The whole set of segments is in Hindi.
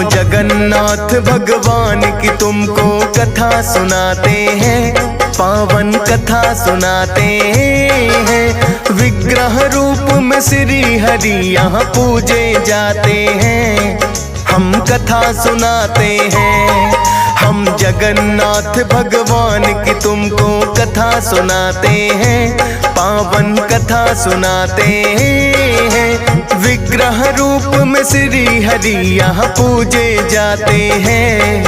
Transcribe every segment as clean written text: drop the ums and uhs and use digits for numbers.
जगन्नाथ भगवान की तुमको कथा सुनाते हैं, पावन कथा सुनाते हैं। विग्रह रूप में श्री हरि यहाँ पूजे जाते हैं, हम कथा सुनाते हैं। हम जगन्नाथ भगवान की तुमको कथा सुनाते हैं, पावन कथा सुनाते हैं। विग्रह रूप में श्री हरि यहाँ पूजे जाते हैं,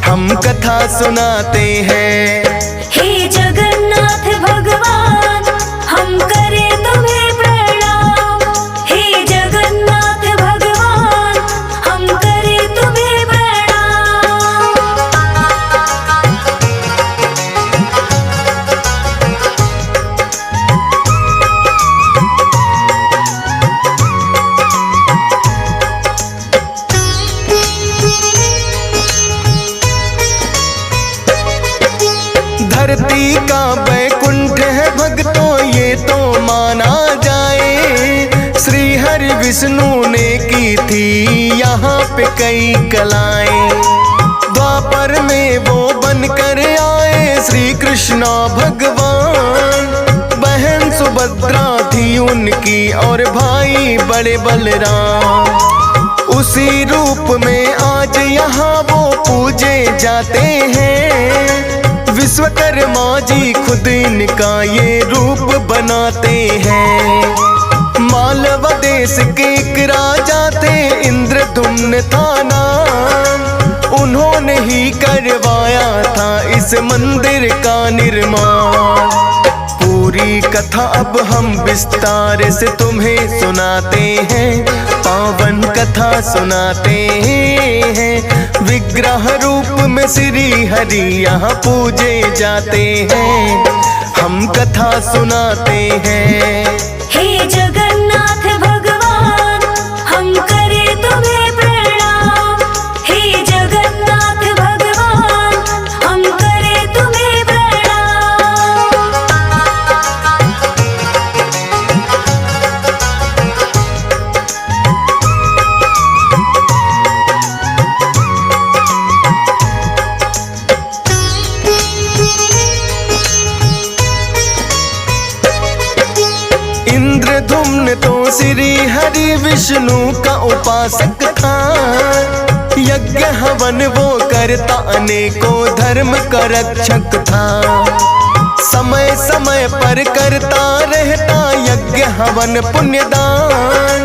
हम कथा सुनाते हैं। हे जगन्नाथ भगवान हम करें तुम्हें प्रणाम, हे जगन्नाथ भगवान हम करें तुम्हें प्रणाम। धरती का बैकुंठ है भक्तों ये तो माना जाए, श्री हरि विष्णु ने की थी यहाँ पे कई कलाएं। द्वापर में वो बनकर आए श्री कृष्ण भगवान, बहन सुभद्रा थी उनकी और भाई बड़े बलराम। उसी रूप में आज यहाँ वो पूजे जाते हैं, विश्वकर्मा जी खुद इनका ये रूप बनाते हैं। मालवा देश के एक राजा थे इंद्रदुम्न था नाम, उन्होंने ही करवाया था इस मंदिर का निर्माण। पूरी कथा अब हम विस्तार से तुम्हें सुनाते हैं, पावन कथा सुनाते हैं। विग्रह रूप में श्री हरि यहाँ पूजे जाते हैं, हम कथा सुनाते हैं। हे जगन्नाथ भगवान हम करें तुम्हें प्रणाम, हे जगन्नाथ भगवान हम करें तुम्हें प्रणाम। इंद्रधुम्न तो श्री हरि विष्णु का उपासक था, यज्ञ हवन वो करता अनेकों धर्म का रक्षक था। समय समय पर करता रहता यज्ञ हवन पुण्यदान,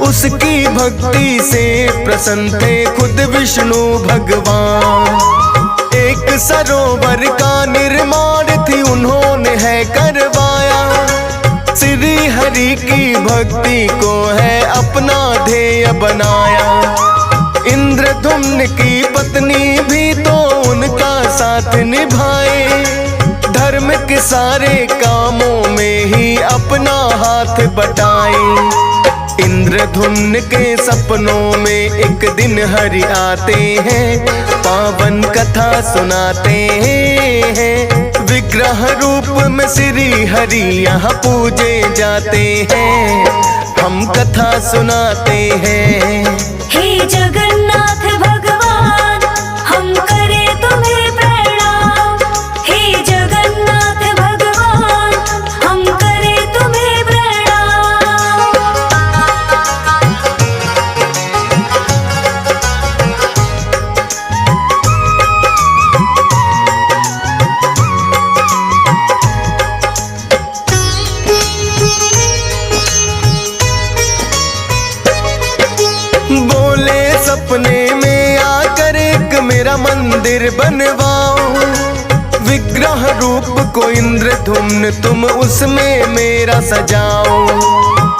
उसकी भक्ति से प्रसन्न थे खुद विष्णु भगवान। एक सरोवर का निर्माण थी उन्होंने है करवाया, श्री हरि की भक्ति को है अपना ध्येय बनाया। इंद्रधुम्न की पत्नी भी तो उनका साथ निभाए, धर्म के सारे कामों में ही अपना हाथ बटाए। इंद्रधुम्न के सपनों में एक दिन हरि आते हैं, पावन कथा सुनाते हैं। विग्रह रूप में श्री हरि यहाँ पूजे जाते हैं, हम कथा सुनाते हैं। हे जगन्नाथ भगवान हम करें तुम्हें प्रणाम, हे जगन्नाथ भगवान हम करें तुम्हें प्रणाम। बोले सपने में आकर एक मेरा मंदिर बनवाओ, विग्रह रूप को इंद्रधुम्न तुम उसमें मेरा सजाओ।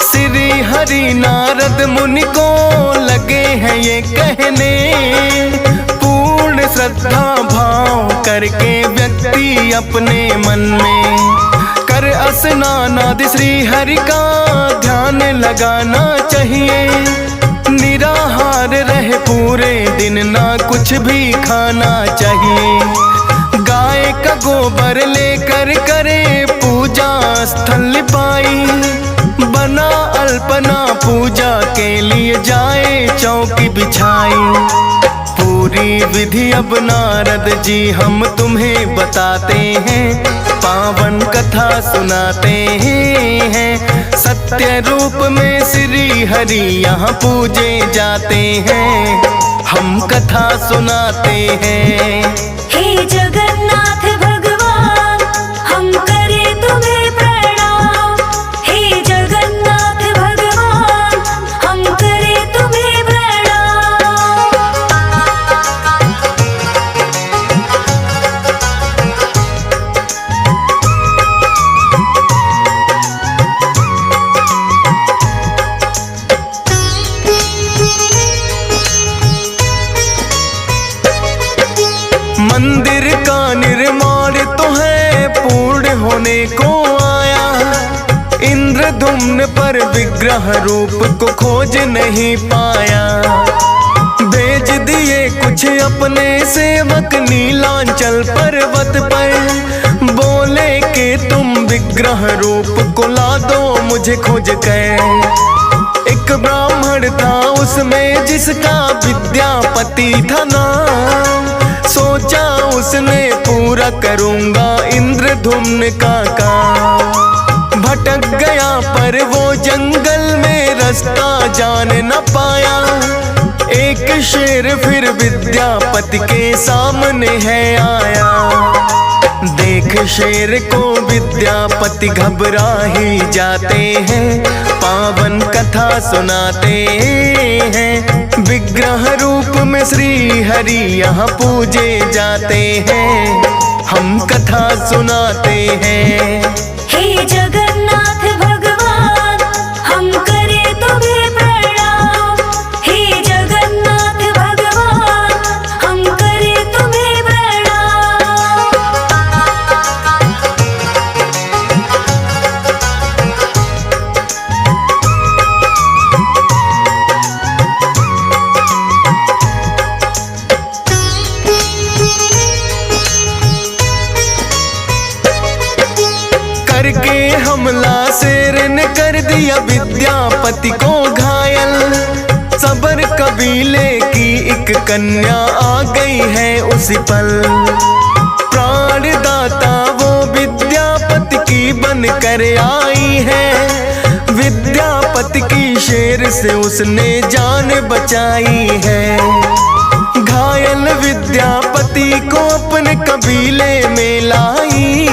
श्री हरि नारद मुनि को लगे हैं ये कहने, पूर्ण श्रद्धा भाव करके व्यक्ति अपने मन में कर स्नानादि श्री हरि का ध्यान लगाना चाहिए। निराहार रहे पूरे दिन ना कुछ भी खाना चाहिए। गाय का गोबर लेकर करे पूजा स्थल पाई, बना अल्पना पूजा के लिए जाए चौकी बिछाई। पूरी विधि अब नारद जी हम तुम्हें बताते हैं, पावन कथा सुनाते हैं। सत्य रूप में श्री हरि यहाँ पूजे जाते हैं, हम कथा सुनाते हैं। हे जगन्नाथ भगवान हम करें तुम्हें प्रणाम। हे जगन्नाथ भगवान हम करें तुम्हें प्रणाम। मंदिर का निर्माण तो है पूर्ण होने को आया, इंद्रधुम्न पर विग्रह रूप को खोज नहीं पाया। भेज दिए कुछ अपने सेवक नीलांचल पर्वत पर, बोले कि तुम विग्रह रूप को ला दो मुझे खोज कर। एक ब्राह्मण था उसमें जिसका विद्यापति था नाम, सोचा उसने पूरा करूंगा इंद्रधुम्न का काम। भटक गया पर वो जंगल में रास्ता जान न पाया, एक शेर फिर विद्यापति के सामने है आया। देख शेर को विद्यापति घबरा ही जाते हैं, पावन कथा सुनाते हैं। विग्रह रूप में श्री हरि यहाँ पूजे जाते हैं, हम कथा सुनाते हैं। हे जगन्नाथ भगवान हम करें तुम्हें प्रणाम। हे जगन्नाथ भगवान हम करें तुम्हें प्रणाम। करके हमला शेर ने कर दिया विद्यापति को घायल। सबर कबीले की एक कन्या आ गई है उसी पल, प्राणदाता वो विद्यापति की बन कर आई है। विद्यापति की शेर से उसने जान बचाई है। घायल विद्यापति को अपने कबीले में लाई,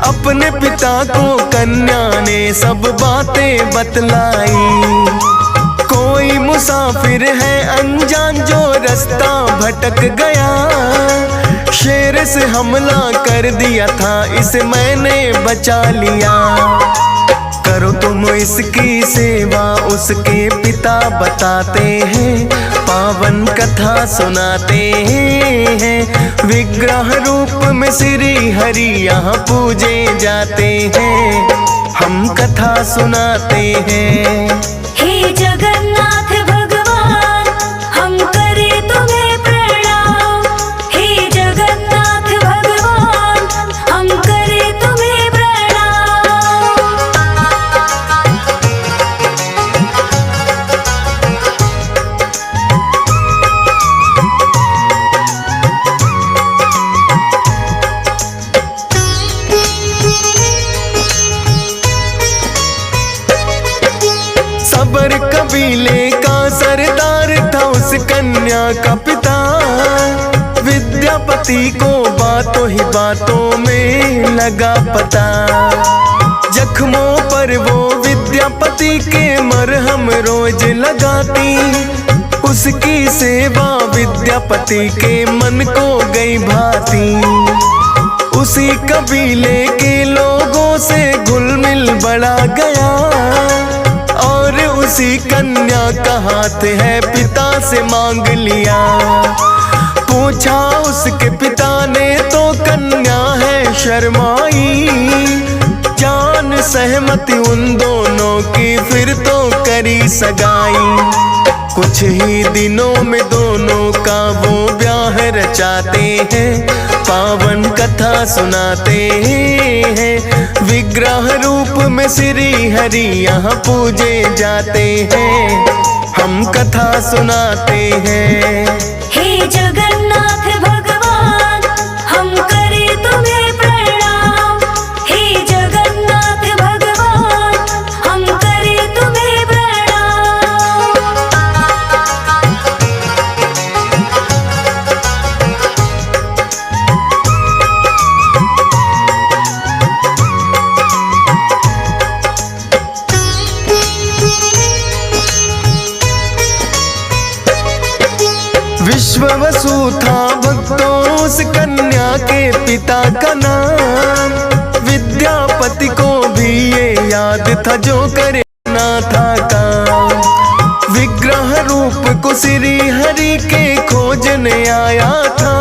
अपने पिता को कन्या ने सब बातें बतलाई। कोई मुसाफिर है अनजान जो रास्ता भटक गया, शेर से हमला कर दिया था इसे मैंने बचा लिया। करो तुम इसकी सेवा उसके पिता बताते हैं, पावन कथा सुनाते हैं। विग्रह रूप में श्री हरि यहाँ पूजे जाते हैं, हम कथा सुनाते हैं। हे जगन्नाथ भगवान हम करें तुम्हें प्रणाम। हे जगन्नाथ भगवान हम करें तुम्हें प्रणाम। सबर कबीले का सरदार था उस कन्या का पिता, विद्यापति को बातों ही बातों में लगा पता। जख्मों पर वो विद्यापति के मरहम रोज लगाती, उसकी सेवा विद्यापति के मन को गई भाती। उसी कबीले के लोगों से घुल मिल बढ़ा गया, और उसी कन्या का हाथ है पिता से मांग लिया। पूछा उसके पिता ने तो कन्या है शर्माई, जान सहमति उन दोनों की फिर तो करी सगाई। कुछ ही दिनों में दोनों का वो ब्याह रचाते हैं, पावन कथा सुनाते हैं। विग्रह रूप में श्री हरि यहाँ पूजे जाते हैं, हम कथा सुनाते हैं। हे जगन्नाथ भगवान हम करें तुम्हें प्रणाम। हे जगन्नाथ भगवान हम करें तुम्हें प्रणाम। विश्ववसु था भक्तों उस कन्या के पिता का नाम, विद्यापति को भी ये याद था जो करना था काम। विग्रह रूप को श्री हरि के खोजने आया था,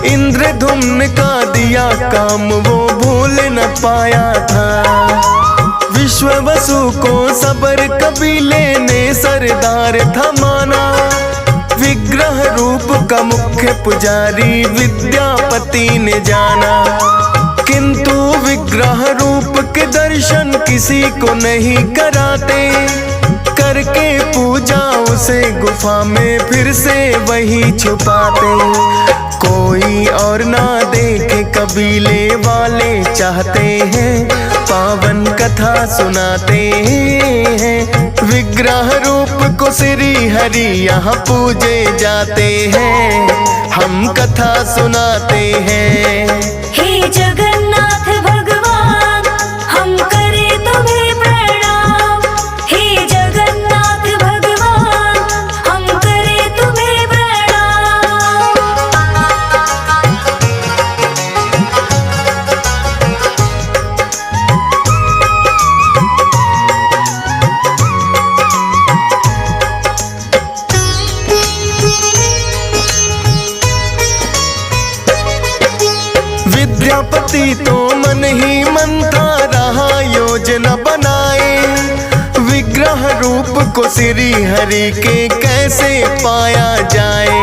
इंद्रधुम्न का दिया काम वो भूल न पाया था। विश्ववसु को सबर कबीले ने सरदार था माना, विग्रह रूप का मुख्य पुजारी विद्यापति ने जाना। किंतु विग्रह रूप के दर्शन किसी को नहीं कराते, करके पूजा उसे गुफा में फिर से वही छुपाते। कोई और ना देखे कबीले वाले चाहते हैं, पावन कथा सुनाते हैं। विग्रह रूप को श्री हरि यहाँ पूजे जाते हैं, हम कथा सुनाते हैं। हे जगन्नाथ भगवान हम करें तुम्हें प्रणाम। हे जगन्नाथ भगवान हम करें तुम्हें प्रणाम। विद्यापति तो मन ही मन था रहा योजना बनाए, विग्रह रूप को श्री हरि के कैसे पाया जाए।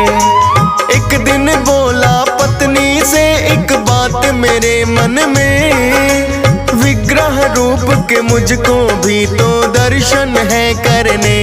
एक दिन बोला पत्नी से एक बात मेरे मन में, विग्रह रूप के मुझको भी तो दर्शन है करने।